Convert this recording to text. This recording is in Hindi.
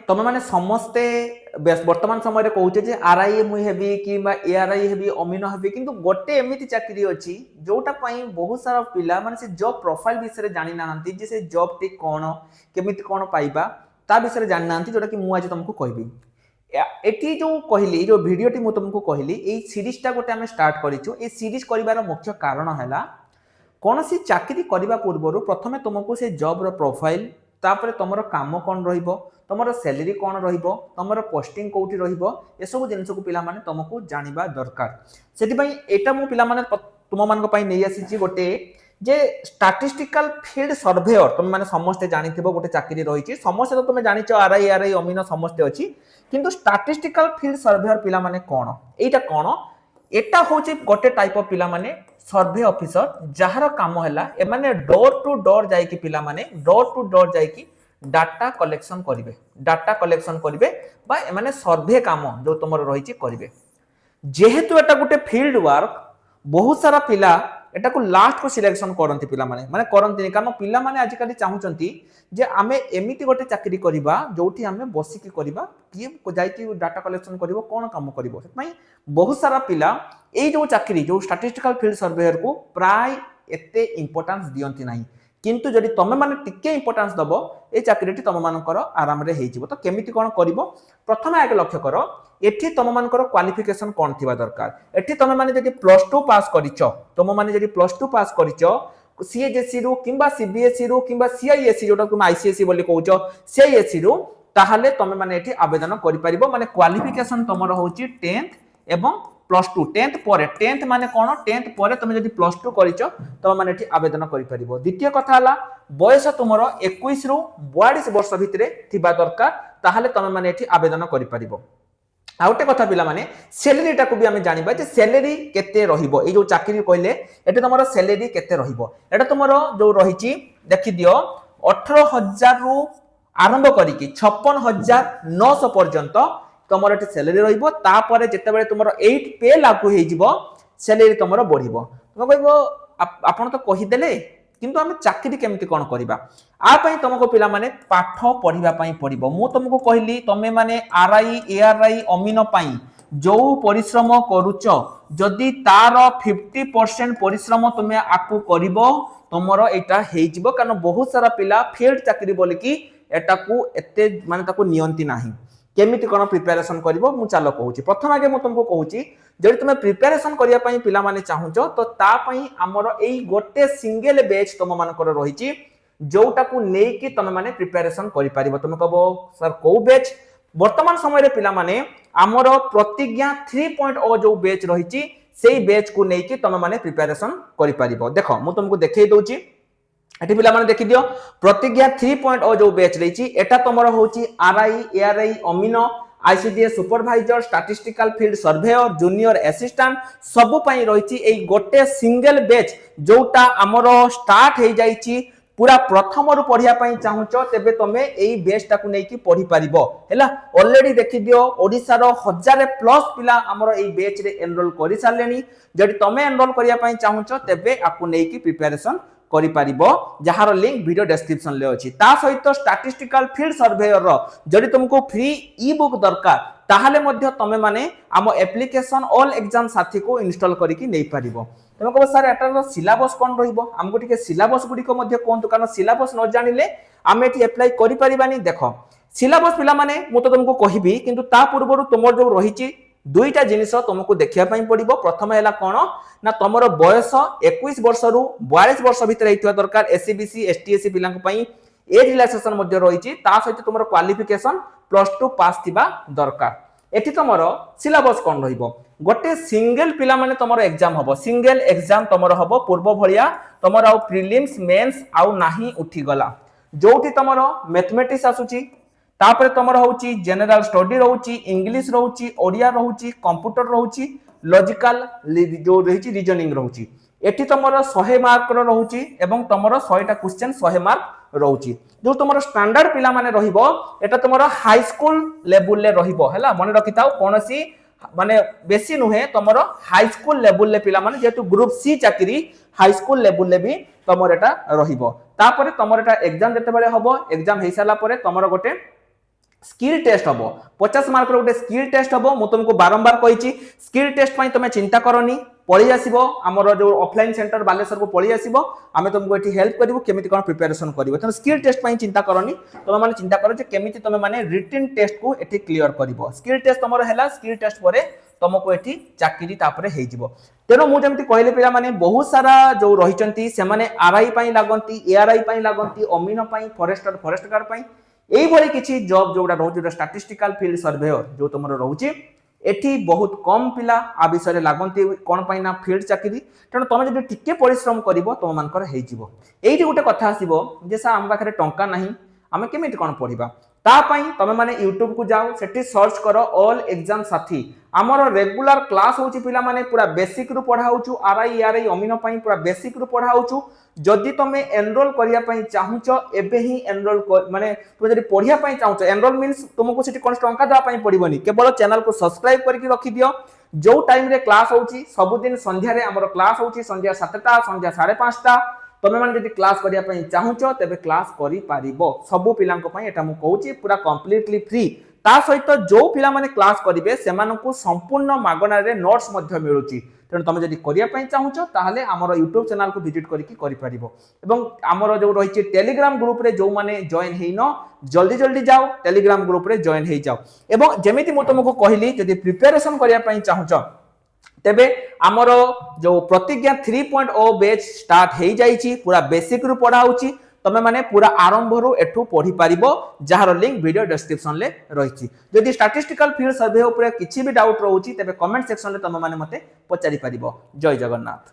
ତମେ ମାନେ ସମସ୍ତେ ବର୍ତ୍ତମାନ ସମୟରେ କହୁଛେ ଯେ ଆର୍ଆଇ ମୁଁ ହେବି କିମ୍ବା ଏଆର୍ଆଇ ହେବି ଅମିନ ହେବି, କିନ୍ତୁ ଗୋଟେ ଏମିତି ଚାକିରି ଅଛି ଯୋଉଟା ପାଇଁ ବହୁତ ସାରା ପିଲା ମାନେ ସେ ଜବ୍ ପ୍ରୋଫାଇଲ ବିଷୟରେ ଜାଣିନାହାନ୍ତି ଯେ ସେ ଜବ୍ଟି କ'ଣ, କେମିତି କ'ଣ ପାଇବା ତା ବିଷୟରେ ଜାଣିନାହାନ୍ତି, ଯୋଉଟା କି ମୁଁ ଆଜି ତମକୁ କହିବି। ଏଠି ଯୋଉ କହିଲି ଯୋଉ ଭିଡ଼ିଓଟି ମୁଁ ତମକୁ କହିଲି ଏଇ ସିରିଜଟା ଗୋଟେ ଆମେ ଷ୍ଟାର୍ଟ କରିଛୁ। এই ସିରିଜ କରିବାର ମୁଖ୍ୟ କାରଣ ହେଲା କୌଣସି ଚାକିରି କରିବା ପୂର୍ବରୁ ପ୍ରଥମେ ତୁମକୁ ସେ ଜବ୍ର ପ୍ରୋଫାଇଲ, ତାପରେ ତୁମର କାମ କ'ଣ ରହିବ, ତୁମର ସ୍ୟାଲେରୀ କ'ଣ ରହିବ, ତୁମର ପୋଷ୍ଟିଂ କେଉଁଠି ରହିବ, ଏସବୁ ଜିନିଷକୁ ପିଲାମାନେ ତୁମକୁ ଜାଣିବା ଦରକାର। ସେଥିପାଇଁ ଏଇଟା ମୁଁ ପିଲାମାନେ ତୁମମାନଙ୍କ ପାଇଁ ନେଇ ଆସିଛି ଗୋଟେ ଯେ ଷ୍ଟାଟିଷ୍ଟିକାଲ ଫିଲ୍ଡ ସର୍ଭେୟର। ତୁମେ ମାନେ ସମସ୍ତେ ଜାଣିଥିବ ଗୋଟେ ଚାକିରି ରହିଛି, ସମସ୍ତେ ତ ତୁମେ ଜାଣିଛ ଆର୍ଆଇ ଅମିନ ସମସ୍ତେ ଅଛି, କିନ୍ତୁ ଷ୍ଟାଟିଷ୍ଟିକାଲ ଫିଲ୍ଡ ସର୍ଭେୟର ପିଲାମାନେ କ'ଣ, ଏଇଟା କ'ଣ, এটা হচ্ছে গোটে টাইপ অফ পিলামানে সর্ভে অফিসর যাହାର কাম হেলা এমানে ডোর টু ডোর যাইকি পিলামানে ডোর টু ডোর যাইকি ডাটা কলেকশন করিবে বা এমানে সর্ভে কাম যে তোমার রয়েছে করিবে। যেহেতু এটা গোটে ফিল্ড ওয়ার্ক বহুত সারা পিলা এটাকে লাস্ট को सिलेक्शन करती पिला माने माने करंती, कारण पिला माने आजिकाली चाहूचंती जे आमे एमिति गोटे चाकरी करिबा जोठी आमे बसिकी करिबा, किए जाइकी डाटा कलेक्शन करिवो, कोन काम करिवो। सेतमई बहुत सारा पिला एई जो चाकरी जो स्टैटिस्टिकल फील्ड सर्वेयर को प्राय एते इंपोर्टेंस दियंती नाही, किंतु जदि तमे माने टिके इंपोर्टेंस दबो ए चाकरीटी तम मानकर आराम रे हेजिवो। तो केमिति कोन करिवो, प्रथमे आगे लक्ष्य करो एठी तम मानकर क्वालिफिकेशन कोन थिबा दरकार। एठी तमे माने जदि +2 पास करिचो, तम माने जदि +2 पास करिचो सीएचएससी रु किंबा सीबीएसई रु किंबा सीआईएससी जोटा तुम आईसीएसई बोली कहउचो सीआईएससी रु, ताहले तमे माने एठी आवेदन करि परिबो। माने क्वालिफिकेशन तमरो होची 10th एवं +2। 10th परे 10th माने कोन, 10th परे तमे जदि +2 करिचो तमे माने एठी आवेदन करि परिबो। द्वितीय कथा हला बयस तुमरो 21 रु 42 वर्ष भितरे थिबा दरकार, ताहले तमे माने एठी आवेदन करि परिबो। आउटे कथा पिला माने सैलरीटा को भी आमे जानिबा जे सैलरी केते रहिबो। ए जो चाकरी कहले एटे तमरो सैलरी केते रहिबो, एटा तमरो जो रहिची देखि दियो 18,000 रु आरंभ करिकि 56,900 पर्यंत तमरो एटे सैलरी रहिबो। तापरे जेतेबेले तमरो 8 पे लागू हे जिवो सैलरी तमरो बढ़िबो। तुम कहबो आपण तो कहि देले, किंतु आमे चाकरी केमिति कोन करिबा, आ पई तुमको पिला माने पाठ पढिबा पई पडिबो। मु तुमको कहली तमे माने आरआई एआरआई अमिनो पई जो परिश्रम करूचो जदि तार 50% परिश्रम तुमे आकु करिवो तमरो एटा हेइ जिवो। कारण बहुत सारा पिला फील्ड चाकरी बोली कि एटा को एते माने ताको नियंती नाही। केमिति कोन प्रिपरेशन करिवो मु चालो कहूची। प्रथम आगे मु तुमको कहूची जदि तुमे प्रिपरेशन करिया पई पिला माने चाहुचो तो ता पई हमरो एई गोटे सिंगल बैच तुम मानकर रहिची जोटा को नेकी तमे माने प्रिपरेशन करि परिबो। तुमे कहबो सर को बैच, वर्तमान समय रे पिला माने हमरो प्रतिज्ञा 3.0 जो बैच रहिची सेई बैच को नेकी तमे माने प्रिपरेशन करि परिबो। देखो मु तुमको देखेइ दोची, एठी पिला माने देखि दियो प्रतिज्ञा 3.0 जो बैच रहिची एटा तमरो होची RI ARY amino ICDS supervisor statistical field surveyor junior assistant सबु पई रहिची एई गोटे सिंगल बैच जोटा हमरो स्टार्ट हे जाईची। पूरा प्रथम रु पढ़िया पई चाहुचो तेबे तमे एई बैचटा को नेकी पढ़ी परिबो हैला। ऑलरेडी देखि दियो ओडिसा रो 1000+ पिला हमरो एई बैच रे एनरोल करि सारलेनी। जदि तमे एनरोल करिया पई चाहुचो तेबे आकु नेकी प्रिपरेशन करि परिबो, जहार लिंक वीडियो डिस्क्रिप्शन ले अछि। ता सहित स्टैटिस्टिकल फील्ड सर्वेयर रो जदि तुमको फ्री ई बुक दरकार ताहले मध्ये तमे माने आम एप्लिकेशन ऑल एग्जाम साथी को इंस्टॉल करिकि नै परिबो। तमे कहबो सर एटार सिलेबस कोन रहिबो, हमको टिके सिलेबस गुडी को मध्ये कोंतु, कारण सिलेबस न जानिले आमे एठी अप्लाई करि परिबानी। देखो सिलेबस पिला माने मु तो तुमको कहिबी, किंतु ता पूर्वरु तुमर जो रहिची दुईटा जिनिस तुमको देखिया पई पड़िबो। प्रथम हैला कोन ना तमरो बयस 21 वर्ष रु 42 वर्ष भितर हेतिवा दरकार। एससीबीसी एसटीएससी पिलांक पई एज रिलैक्सेशन मध्ये रहिची, ता सहित तुमरो क्वालिफिकेशन +2 पास थिबा दरकार। एठी तमरो सिलेबस कोन रहिबो, गोटे सिंगल पिला माने तमरो एग्जाम हबो, सिंगल एग्जाम तमरो हबो पूर्व भलिया तमरो आ प्रीलिम्स मेंस आउ नाही उठी गला। जोठी तमरो मैथमेटिक्स आसुची, तापर तमरो होची जनरल स्टडी रहउची, इंग्लिश रहउची, ओडिया रहउची, कंप्यूटर रहउची, लॉजिकल जो रहिची रीजनिंग रहउची। एठी तमरो 100 मार्क रो रहउची एवं तमरो 100टा क्वेश्चन 100 मार्क रहउची। जो तमरो स्टैंडर्ड पिला माने रहिबो एटा तमरो हाई स्कूल लेवल ले रहिबो हैला। मन रखिताओ कोनसी माने बेसी नुहे तमरो हाई स्कूल लेवल ले पिला माने जेतु ग्रुप सी चाकरी हाई स्कूल लेवल ले भी तमरो एटा रहिबो। तापर तमरो एटा एग्जाम जते बेले हबो, एग्जाम हेइ साला परे तमरो गोटे स्किल टेस्ट हम 50 मार्क गोटे स्किल टेस्ट हम मुझे तुमको बारंबार कही स्किल टेस्ट तुम चिंता करनी पढ़ी आसो आमर जो ऑफलाइन सेंटर बालेश्वर को पढ़ी आसो आम तुमको ये हेल्प करूँ केमी कौन प्रिपेरेसन कर तेनाली स्किल टेस्ट चिंता करनी तुम मैंने चिंता कर केमी तुम मैंने रिटन टेस्ट को ये क्लीयर कर स्किल टेस्ट तुम है स्किल टेस्ट पर तुमको ये चाकरी तेणु मुझे कहले पिला माने बहुत सारा जो रही से आरआई लगती एआरआई लगती अमीन फॉरेस्टर फॉरेस्ट गार्ड यही किसी जॉब जोड़ा रोचे स्टैटिस्टिकल फील्ड सर्वेयर जो तुम रोचे एठी बहुत कम पिला आ विषय लगती कौन पाई ना फील्ड चाकरी तेणु तुम जब टिके परिश्रम कर तुम मानकर ये गोटे कथा आसो जे सर आम पाखे टंका ना आम केमी कौन पढ़ा तापाई तुम मैंने यूट्यूब को जाओ सेठी सर्च कर ऑल एग्जाम साथी आमर रेगुलर क्लास होची पिला माने पूरा बेसिक रु पढ़ाऊचु आरआई आरआई अमीन पई पूरा बेसिक रु पढ़ाऊचु जदि तुम एनरोल करिया पई चाहुच एबे ही एनरोल माने तुम जदि पढ़िया पई चाहुच एनरोल मींस तुमको सेठी कोन टंका देवा पई पड़िबनी केवल चैनल को सब्सक्राइब करके रखि दियो जो टाइम रे क्लास होची सबुदिन संध्या रे हमर क्लास होची संध्या 7टा संध्या 5:30 तुम मैंने जब क्लास करने चाहूच तेज क्लास कर सबू पिला कहूँ पूरा कम्प्लीटली फ्री ता सहित जो पिला माने क्लास करेंगे से संपूर्ण मागणार नोट्स मिलूँ तेणु तुम जब करने चाहूच ताहले आमर यूट्यूब चैनल को विजिट करमर जो रही टेलीग्राम ग्रुप रे जो माने जॉइन होन जल्दी जल्दी जाओ टेलीग्राम ग्रुप रे जॉइन हो जाओ एवं जमी मुझे तुमको कहली जब प्रिपेरेसन करने चाहूच तेबे आमर जो प्रतिज्ञा 3.0 बैच स्टार्ट हो जाइए पूरा बेसिक रु पढ़ाऊँगी तुम मैंने पूरा आरंभ रु एठू पढ़ी पारिबो जार लिंक वीडियो डिस्क्रिप्शन ले रही जदि स्टैटिस्टिकल फील्ड सर्वे उपरे किछि भी डाउट रहउची तेबे कमेंट सेक्शन ले तुम मैंने मते पचारि पारिबो जय जगन्नाथ।